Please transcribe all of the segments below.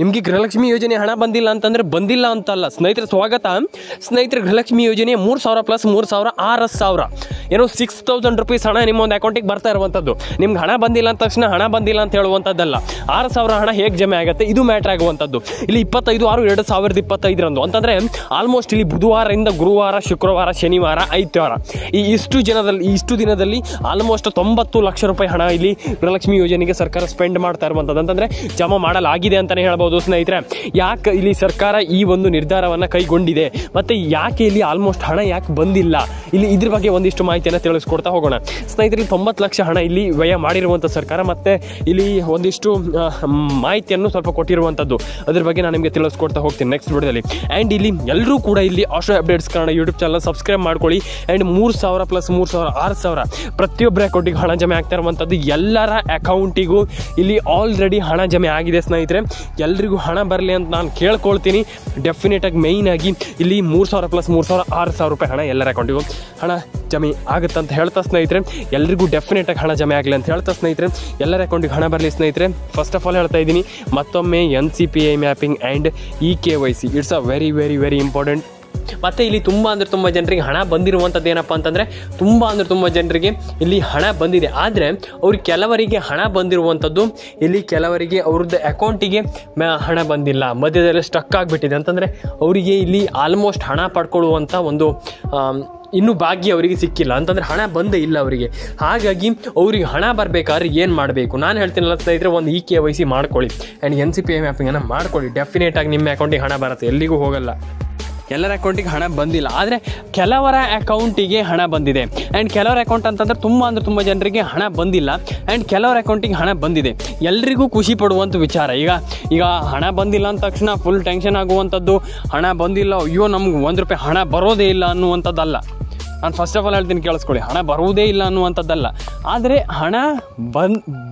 ನಿಮಗೆ ಗೃಹಲಕ್ಷ್ಮಿ ಯೋಜನೆ ಹಣ ಬಂದಿಲ್ಲ ಅಂತಂದ್ರೆ ಬಂದಿಲ್ಲ ಅಂತಲ್ಲ ಸ್ನೇಹಿತರೆ. ಸ್ವಾಗತ ಸ್ನೇಹಿತರೆ. ಗೃಹಲಕ್ಷ್ಮಿ ಯೋಜನೆ 3,000 ಪ್ಲಸ್ 3,000 6,000 ಏನೋ 6,000 ರೂಪೀಸ್ ಹಣ ನಿಮ್ಮ ಒಂದು ಅಕೌಂಟಿಗೆ ಬರ್ತಾ ಇರುವಂಥದ್ದು. ನಿಮ್ಗೆ ಹಣ ಬಂದಿಲ್ಲ ಅಂದ ತಕ್ಷಣ ಹಣ ಬಂದಿಲ್ಲ ಅಂತ ಹೇಳುವಂಥದ್ದಲ್ಲ. 6,000 ಹಣ ಹೇಗೆ ಜಮೆ ಆಗುತ್ತೆ ಇದು ಮ್ಯಾಟ್ರ್ ಆಗುವಂಥದ್ದು. ಇಲ್ಲಿ 25/6/2025 ಅಂತಂದ್ರೆ ಆಲ್ಮೋಸ್ಟ್ ಇಲ್ಲಿ ಬುಧವಾರದಿಂದ ಗುರುವಾರ, ಶುಕ್ರವಾರ, ಶನಿವಾರ, ಐತವಾರ ಇಷ್ಟು ದಿನದಲ್ಲಿ ಆಲ್ಮೋಸ್ಟ್ 90 ಲಕ್ಷ ರೂಪಾಯಿ ಹಣ ಇಲ್ಲಿ ಗೃಹಲಕ್ಷ್ಮಿ ಯೋಜನೆಗೆ ಸರ್ಕಾರ ಸ್ಪೆಂಡ್ ಮಾಡ್ತಾ ಇರುವಂಥದ್ದು ಅಂತಂದ್ರೆ ಜಮಾ ಮಾಡಲಾಗಿದೆ ಅಂತಾನೆ ಹೇಳ್ಬೋದು ಸ್ನೇಹಿತರೆ. ಯಾಕೆ ಇಲ್ಲಿ ಸರ್ಕಾರ ಈ ಒಂದು ನಿರ್ಧಾರವನ್ನ ಕೈಗೊಂಡಿದೆ ಮತ್ತೆ ಯಾಕೆ ಇಲ್ಲಿ ಆಲ್ಮೋಸ್ಟ್ ಹಣ ಯಾಕೆ ಬಂದಿಲ್ಲ, ಇಲ್ಲಿ ಇದ್ರ ಬಗ್ಗೆ ಒಂದಿಷ್ಟು ಮಾಹಿತಿಯನ್ನು ತಿಳಿಸ್ಕೊಡ್ತಾ ಹೋಗೋಣ ಸ್ನೇಹಿತರೆ. 90 ಲಕ್ಷ ಹಣ ಇಲ್ಲಿ ವ್ಯಯ ಮಾಡಿರುವಂಥ ಸರ್ಕಾರ ಮತ್ತೆ ಇಲ್ಲಿ ಒಂದಿಷ್ಟು ಮಾಹಿತಿಯನ್ನು ಸ್ವಲ್ಪ ಕೊಟ್ಟಿರುವಂಥದ್ದು, ಅದ್ರ ಬಗ್ಗೆ ನಾನು ನಿಮಗೆ ತಿಳಿಸ್ಕೊಡ್ತಾ ಹೋಗ್ತೀನಿ ನೆಕ್ಸ್ಟ್ ವಿಡಿಯೋದಲ್ಲಿ. ಆ್ಯಂಡ್ ಇಲ್ಲಿ ಎಲ್ಲರೂ ಕೂಡ ಇಲ್ಲಿ astro updates Kannada YouTube channel subscribe ಮಾಡ್ಕೊಳ್ಳಿ. ಆ್ಯಂಡ್ 3,000 ಪ್ಲಸ್ 3,000 6,000 ಪ್ರತಿಯೊಬ್ಬರ ಅಕೌಂಟಿಗೆ ಹಣ ಜಮೆ ಆಗ್ತಾ ಇರುವಂಥದ್ದು. ಎಲ್ಲರ ಅಕೌಂಟಿಗೂ ಇಲ್ಲಿ ಆಲ್ರೆಡಿ ಹಣ ಜಮೆ ಆಗಿದೆ ಸ್ನೇಹಿತರೆ. ಎಲ್ರಿಗೂ ಹಣ ಬರಲಿ ಅಂತ ನಾನು ಕೇಳ್ಕೊಳ್ತೀನಿ. ಡೆಫಿನೆಟ್ ಆಗಿ ಮೈನ್ ಆಗಿ ಇಲ್ಲಿ 3,000 ಪ್ಲಸ್ 3,000 6,000 ರೂಪಾಯಿ ಹಣ ಎಲ್ಲರ ಅಕೌಂಟಿಗೂ ಹಣ ಜಮೆ ಆಗುತ್ತೆ ಅಂತ ಹೇಳ್ತಾ ಸ್ನೇಹಿತರೆ. ಎಲ್ರಿಗೂ ಡೆಫಿನೆಟ್ ಆಗಿ ಹಣ ಜಮೆ ಆಗಲಿ ಅಂತ ಹೇಳ್ತಾ ಸ್ನೇಹಿತರೆ. ಎಲ್ಲರ ಅಕೌಂಟಿಗೆ ಹಣ ಬರಲಿ ಸ್ನೇಹಿತರೆ. ಫಸ್ಟ್ ಆಫ್ ಆಲ್ ಹೇಳ್ತಾ ಇದ್ದೀನಿ ಮತ್ತೊಮ್ಮೆ NCPI mapping and EKYC it's a very very very important. ಮತ್ತು ಇಲ್ಲಿ ತುಂಬ ಜನರಿಗೆ ಹಣ ಬಂದಿರುವಂಥದ್ದು ಏನಪ್ಪ ಅಂತಂದರೆ ತುಂಬ ಜನರಿಗೆ ಇಲ್ಲಿ ಹಣ ಬಂದಿದೆ. ಆದರೆ ಅವ್ರಿಗೆ ಕೆಲವರಿಗೆ ಹಣ ಬಂದಿರುವಂಥದ್ದು ಇಲ್ಲಿ ಕೆಲವರಿಗೆ ಅವ್ರದ್ದು ಅಕೌಂಟಿಗೆ ಹಣ ಬಂದಿಲ್ಲ, ಮಧ್ಯದಲ್ಲಿ ಸ್ಟಕ್ ಆಗಿಬಿಟ್ಟಿದೆ ಅಂತಂದರೆ ಅವರಿಗೆ ಇಲ್ಲಿ ಆಲ್ಮೋಸ್ಟ್ ಹಣ ಪಡ್ಕೊಳ್ಳುವಂಥ ಒಂದು ಇನ್ನೂ ಭಾಗ್ಯ ಅವರಿಗೆ ಸಿಕ್ಕಿಲ್ಲ ಅಂತಂದರೆ ಹಣ ಬಂದೇ ಇಲ್ಲ ಅವರಿಗೆ. ಹಾಗಾಗಿ ಅವ್ರಿಗೆ ಹಣ ಬರಬೇಕಾದ್ರೆ ಏನು ಮಾಡಬೇಕು ನಾನು ಹೇಳ್ತೀನಲ್ಲ ಸ್ನೇಹಿತರೆ, ಒಂದು EKYC ಮಾಡ್ಕೊಳ್ಳಿ ಆ್ಯಂಡ್ NCPI ಮ್ಯಾಪಿಂಗನ್ನು ಮಾಡ್ಕೊಳ್ಳಿ. ಡೆಫಿನೆಟ್ ಆಗಿ ನಿಮ್ಮ ಅಕೌಂಟಿಗೆ ಹಣ ಬರುತ್ತೆ, ಎಲ್ಲಿಗೂ ಹೋಗಲ್ಲ. ಎಲ್ಲರ ಅಕೌಂಟಿಗೆ ಹಣ ಬಂದಿಲ್ಲ, ಆದರೆ ಕೆಲವರ ಅಕೌಂಟಿಗೆ ಹಣ ಬಂದಿದೆ. ಆ್ಯಂಡ್ ಕೆಲವರ ಅಕೌಂಟ್ ಅಂತಂದರೆ ತುಂಬ ಜನರಿಗೆ ಹಣ ಬಂದಿಲ್ಲ ಆ್ಯಂಡ್ ಕೆಲವರ ಅಕೌಂಟಿಗೆ ಹಣ ಬಂದಿದೆ. ಎಲ್ರಿಗೂ ಖುಷಿ ಪಡುವಂಥ ವಿಚಾರ. ಈಗ ಹಣ ಬಂದಿಲ್ಲ ಅಂದ ತಕ್ಷಣ ಫುಲ್ ಟೆನ್ಷನ್ ಆಗುವಂಥದ್ದು, ಹಣ ಬಂದಿಲ್ಲ ಅಯ್ಯೋ ನಮ್ಗೆ ₹1 ಹಣ ಬರೋದೇ ಇಲ್ಲ ಅನ್ನುವಂಥದ್ದಲ್ಲ. ನಾನು ಫಸ್ಟ್ ಆಫ್ ಆಲ್ ಹೇಳ್ತೀನಿ ಕೇಳಿಸ್ಕೊಳ್ಳಿ, ಹಣ ಬರುವುದೇ ಇಲ್ಲ ಅನ್ನುವಂಥದ್ದಲ್ಲ, ಆದರೆ ಹಣ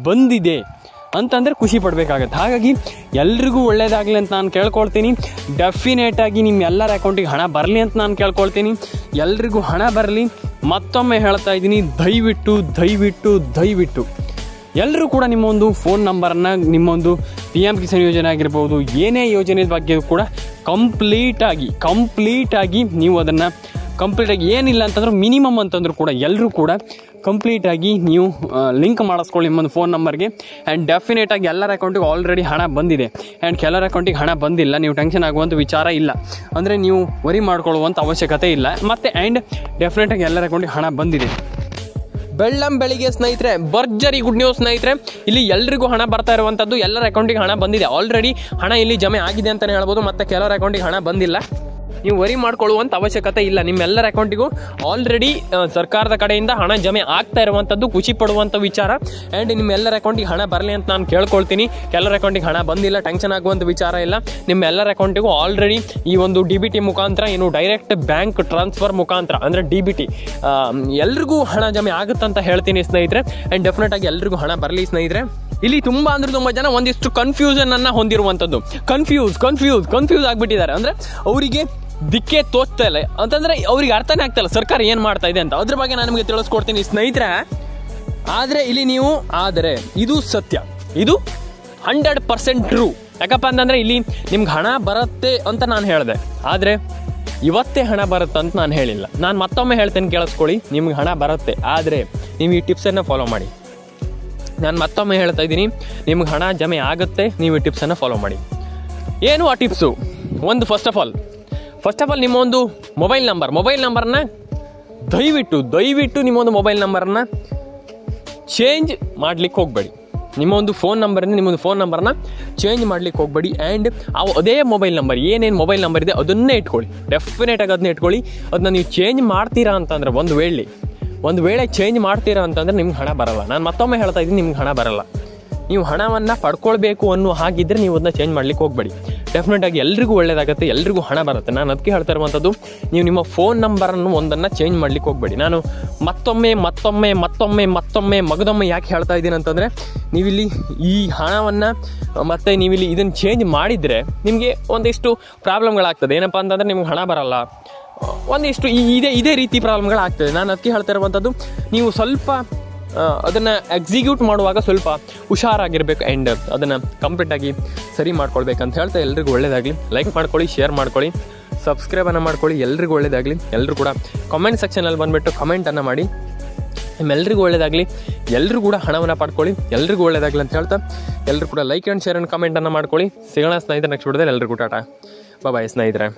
ಬಂದಿದೆ ಅಂತಂದರೆ ಖುಷಿ ಪಡಬೇಕಾಗತ್ತೆ. ಹಾಗಾಗಿ ಎಲ್ರಿಗೂ ಒಳ್ಳೆಯದಾಗಲಿ ಅಂತ ನಾನು ಕೇಳ್ಕೊಳ್ತೀನಿ. ಡೆಫಿನೆಟಾಗಿ ನಿಮ್ಮ ಎಲ್ಲರ ಅಕೌಂಟಿಗೆ ಹಣ ಬರಲಿ ಅಂತ ನಾನು ಕೇಳ್ಕೊಳ್ತೀನಿ. ಎಲ್ರಿಗೂ ಹಣ ಬರಲಿ. ಮತ್ತೊಮ್ಮೆ ಹೇಳ್ತಾ ಇದ್ದೀನಿ, ದಯವಿಟ್ಟು ಎಲ್ಲರೂ ಕೂಡ ನಿಮ್ಮೊಂದು ಫೋನ್ ನಂಬರನ್ನು ನಿಮ್ಮೊಂದು PM ಕಿಸಾನ್ ಯೋಜನೆ ಆಗಿರ್ಬೋದು, ಏನೇ ಯೋಜನೆ ಬಗ್ಗೆ ಕೂಡ ಕಂಪ್ಲೀಟಾಗಿ ನೀವು ಅದನ್ನು ಕಂಪ್ಲೀಟಾಗಿ ಏನಿಲ್ಲ ಅಂತಂದ್ರೆ ಮಿನಿಮಮ್ ಅಂತಂದ್ರೂ ಕೂಡ ಎಲ್ಲರೂ ಕೂಡ ಕಂಪ್ಲೀಟಾಗಿ ನೀವು ಲಿಂಕ್ ಮಾಡಿಸ್ಕೊಳ್ಳಿ ನಿಮ್ಮೊಂದು ಫೋನ್ ನಂಬರ್ಗೆ. ಆ್ಯಂಡ್ ಡೆಫಿನೆಟಾಗಿ ಎಲ್ಲರ ಅಕೌಂಟಿಗೆ ಆಲ್ರೆಡಿ ಹಣ ಬಂದಿದೆ ಆ್ಯಂಡ್ ಕೆಲವರ ಅಕೌಂಟಿಗೆ ಹಣ ಬಂದಿಲ್ಲ. ನೀವು ಟೆನ್ಷನ್ ಆಗುವಂಥ ವಿಚಾರ ಇಲ್ಲ, ಅಂದರೆ ನೀವು ವರಿ ಮಾಡ್ಕೊಳ್ಳುವಂಥ ಅವಶ್ಯಕತೆ ಇಲ್ಲ. ಮತ್ತು ಆ್ಯಂಡ್ ಡೆಫಿನೆಟಾಗಿ ಎಲ್ಲರ ಅಕೌಂಟಿಗೆ ಹಣ ಬಂದಿದೆ. ಬೆಳಿಗ್ಗೆ ಸ್ನೇಹಿತರೆ ಭರ್ಜರಿ ಗುಡ್ ನ್ಯೂಸ್ ಸ್ನೇಹಿತರೆ. ಇಲ್ಲಿ ಎಲ್ರಿಗೂ ಹಣ ಬರ್ತಾ ಇರುವಂಥದ್ದು, ಎಲ್ಲರ ಅಕೌಂಟಿಗೆ ಹಣ ಬಂದಿದೆ. ಆಲ್ರೆಡಿ ಹಣ ಇಲ್ಲಿ ಜಮೆ ಆಗಿದೆ ಅಂತಲೇ ಹೇಳ್ಬೋದು. ಮತ್ತು ಕೆಲವರ ಅಕೌಂಟಿಗೆ ಹಣ ಬಂದಿಲ್ಲ, ನೀವು ವರಿ ಮಾಡ್ಕೊಳ್ಳುವಂಥ ಅವಶ್ಯಕತೆ ಇಲ್ಲ. ನಿಮ್ಮೆಲ್ಲರ ಅಕೌಂಟಿಗೂ ಆಲ್ರೆಡಿ ಸರ್ಕಾರದ ಕಡೆಯಿಂದ ಹಣ ಜಮೆ ಆಗ್ತಾ ಇರುವಂಥದ್ದು ಖುಷಿ ಪಡುವಂಥ ವಿಚಾರ. ಆ್ಯಂಡ್ ನಿಮ್ಮೆಲ್ಲರ ಅಕೌಂಟಿಗೆ ಹಣ ಬರಲಿ ಅಂತ ನಾನು ಕೇಳ್ಕೊಳ್ತೀನಿ. ಕೆಲವರ ಅಕೌಂಟಿಗೆ ಹಣ ಬಂದಿಲ್ಲ, ಟೆನ್ಷನ್ ಆಗುವಂಥ ವಿಚಾರ ಇಲ್ಲ. ನಿಮ್ಮೆಲ್ಲರ ಅಕೌಂಟಿಗೂ ಆಲ್ರೆಡಿ ಈ ಒಂದು DBT ಮುಖಾಂತರ, ಏನು ಡೈರೆಕ್ಟ್ ಬ್ಯಾಂಕ್ ಟ್ರಾನ್ಸ್ಫರ್ ಮುಖಾಂತರ ಅಂದರೆ DBT ಎಲ್ರಿಗೂ ಹಣ ಜಮೆ ಆಗುತ್ತಂತ ಹೇಳ್ತೀನಿ ಸ್ನೇಹಿತರೆ. ಆ್ಯಂಡ್ ಡೆಫಿನೆಟ್ ಆಗಿ ಎಲ್ರಿಗೂ ಹಣ ಬರಲಿ ಸ್ನೇಹಿತರೆ. ಇಲ್ಲಿ ತುಂಬ ಜನ ಒಂದಿಷ್ಟು ಕನ್ಫ್ಯೂಷನ್ ಅನ್ನು ಹೊಂದಿರುವಂಥದ್ದು, ಕನ್ಫ್ಯೂಸ್ ಆಗಿಬಿಟ್ಟಿದ್ದಾರೆ. ಅಂದರೆ ಅವರಿಗೆ ದಿಕ್ಕೇ ತೋಚ್ತಾ ಇಲ್ಲ ಅಂತಂದರೆ ಅವ್ರಿಗೆ ಅರ್ಥನೇ ಆಗ್ತಾ ಇಲ್ಲ ಸರ್ಕಾರ ಏನು ಮಾಡ್ತಾ ಇದೆ ಅಂತ. ಅದ್ರ ಬಗ್ಗೆ ನಾನು ನಿಮಗೆ ತಿಳಿಸ್ಕೊಡ್ತೀನಿ ಸ್ನೇಹಿತರೆ. ಆದರೆ ಇದು ಸತ್ಯ, ಇದು 100% ಟ್ರೂ. ಯಾಕಪ್ಪ ಅಂತಂದರೆ ಇಲ್ಲಿ ನಿಮ್ಗೆ ಹಣ ಬರುತ್ತೆ ಅಂತ ನಾನು ಹೇಳಿದೆ, ಆದರೆ ಇವತ್ತೇ ಹಣ ಬರುತ್ತೆ ಅಂತ ನಾನು ಹೇಳಿಲ್ಲ. ನಾನು ಮತ್ತೊಮ್ಮೆ ಹೇಳ್ತೇನೆ ಕೇಳಿಸ್ಕೊಳ್ಳಿ, ನಿಮ್ಗೆ ಹಣ ಬರುತ್ತೆ, ಆದರೆ ನೀವು ಈ ಟಿಪ್ಸನ್ನು ಫಾಲೋ ಮಾಡಿ. ನಾನು ಮತ್ತೊಮ್ಮೆ ಹೇಳ್ತಾ ಇದ್ದೀನಿ, ನಿಮ್ಗೆ ಹಣ ಜಮೆ ಆಗುತ್ತೆ, ನೀವು ಈ ಟಿಪ್ಸನ್ನು ಫಾಲೋ ಮಾಡಿ. ಏನು ಆ ಟಿಪ್ಸು? ಒಂದು ಫಸ್ಟ್ ಆಫ್ ಆಲ್ ನಿಮ್ಮ ಒಂದು ಮೊಬೈಲ್ ನಂಬರ್ನ ದಯವಿಟ್ಟು ನಿಮ್ಮೊಂದು ಮೊಬೈಲ್ ನಂಬರನ್ನು ಚೇಂಜ್ ಮಾಡಲಿಕ್ಕೆ ಹೋಗಬೇಡಿ. ನಿಮ್ಮೊಂದು ಫೋನ್ ನಂಬರನ್ನ ಚೇಂಜ್ ಮಾಡಲಿಕ್ಕೆ ಹೋಗಬೇಡಿ. ಆ್ಯಂಡ್ ಅದೇ ಮೊಬೈಲ್ ನಂಬರ್, ಏನೇನು ಮೊಬೈಲ್ ನಂಬರ್ ಇದೆ ಅದನ್ನೇ ಇಟ್ಕೊಳ್ಳಿ. ಡೆಫಿನೆಟಾಗಿ ಅದನ್ನ ಇಟ್ಕೊಳ್ಳಿ. ಅದನ್ನ ನೀವು ಚೇಂಜ್ ಮಾಡ್ತೀರಾ ಅಂತಂದರೆ, ಒಂದು ವೇಳೆ ಚೇಂಜ್ ಮಾಡ್ತೀರಾ ಅಂತಂದರೆ ನಿಮ್ಗೆ ಹಣ ಬರಲ್ಲ. ನಾನು ಮತ್ತೊಮ್ಮೆ ಹೇಳ್ತಾ ಇದ್ದೀನಿ, ನಿಮ್ಗೆ ಹಣ ಬರಲ್ಲ. ನೀವು ಹಣವನ್ನು ಪಡ್ಕೊಳ್ಬೇಕು ಅನ್ನೋ ಹಾಗಿದ್ದರೆ ನೀವು ಅದನ್ನ ಚೇಂಜ್ ಮಾಡ್ಲಿಕ್ಕೆ ಹೋಗಬೇಡಿ. ಡೆಫಿನೆಟಾಗಿ ಎಲ್ರಿಗೂ ಒಳ್ಳೆಯದಾಗುತ್ತೆ, ಎಲ್ರಿಗೂ ಹಣ ಬರುತ್ತೆ. ನಾನು ಅದಕ್ಕೆ ಹೇಳ್ತಾ ಇರುವಂಥದ್ದು, ನೀವು ನಿಮ್ಮ ಫೋನ್ ನಂಬರನ್ನು ಒಂದನ್ನು ಚೇಂಜ್ ಮಾಡ್ಲಿಕ್ಕೆ ಹೋಗಬೇಡಿ. ನಾನು ಮತ್ತೊಮ್ಮೆ ಮಗದೊಮ್ಮೆ ಯಾಕೆ ಹೇಳ್ತಾ ಇದ್ದೀನಿ ಅಂತಂದರೆ, ನೀವಿಲ್ಲಿ ಈ ಹಣವನ್ನು ಮತ್ತು ನೀವಿಲ್ಲಿ ಇದನ್ನು ಚೇಂಜ್ ಮಾಡಿದರೆ ನಿಮಗೆ ಒಂದಿಷ್ಟು ಪ್ರಾಬ್ಲಮ್ಗಳಾಗ್ತದೆ. ಏನಪ್ಪ ಅಂತಂದರೆ ನಿಮ್ಗೆ ಹಣ ಬರಲ್ಲ, ಒಂದಿಷ್ಟು ಇದೇ ರೀತಿ ಪ್ರಾಬ್ಲಮ್ಗಳಾಗ್ತದೆ. ನಾನು ಅದಕ್ಕೆ ಹೇಳ್ತಾ ಇರುವಂಥದ್ದು, ನೀವು ಸ್ವಲ್ಪ ಅದನ್ನು ಎಕ್ಸಿಕ್ಯೂಟ್ ಮಾಡುವಾಗ ಸ್ವಲ್ಪ ಹುಷಾರಾಗಿರ್ಬೇಕು ಆ್ಯಂಡ್ ಅದನ್ನು ಕಂಪ್ಲೀಟಾಗಿ ಸರಿ ಮಾಡ್ಕೊಳ್ಬೇಕಂತ ಹೇಳ್ತಾ ಎಲ್ರಿಗೂ ಒಳ್ಳೆಯದಾಗಲಿ. ಲೈಕ್ ಮಾಡ್ಕೊಳ್ಳಿ, ಶೇರ್ ಮಾಡ್ಕೊಳ್ಳಿ, ಸಬ್ಸ್ಕ್ರೈಬನ್ನು ಮಾಡ್ಕೊಳ್ಳಿ. ಎಲ್ರಿಗೂ ಒಳ್ಳೆಯದಾಗಲಿ. ಎಲ್ಲರೂ ಕೂಡ ಕಾಮೆಂಟ್ ಸೆಕ್ಷನಲ್ಲಿ ಬಂದುಬಿಟ್ಟು ಕಮೆಂಟನ್ನು ಮಾಡಿ. ನಿಮ್ಮೆಲ್ಲರಿಗೂ ಒಳ್ಳೆಯದಾಗಲಿ. ಎಲ್ಲರೂ ಕೂಡ ಹಣವನ್ನು ಪಡ್ಕೊಳ್ಳಿ. ಎಲ್ರಿಗೂ ಒಳ್ಳೆಯದಾಗಲಿ ಅಂತ ಹೇಳ್ತಾ ಎಲ್ಲರೂ ಕೂಡ ಲೈಕ್ ಆ್ಯಂಡ್ ಶೇರ್ ಆ್ಯಂಡ್ ಕಮೆಂಟನ್ನು ಮಾಡ್ಕೊಳ್ಳಿ. ಸಿಗೋಣ ಸ್ನೇಹಿತರೆ ನೆಕ್ಸ್ಟ್ ವಿಡಿಯೋದಲ್ಲಿ. ಎಲ್ರಿಗೂ ಟಾಟಾ ಬಾಯ್ ಸ್ನೇಹಿತರೆ.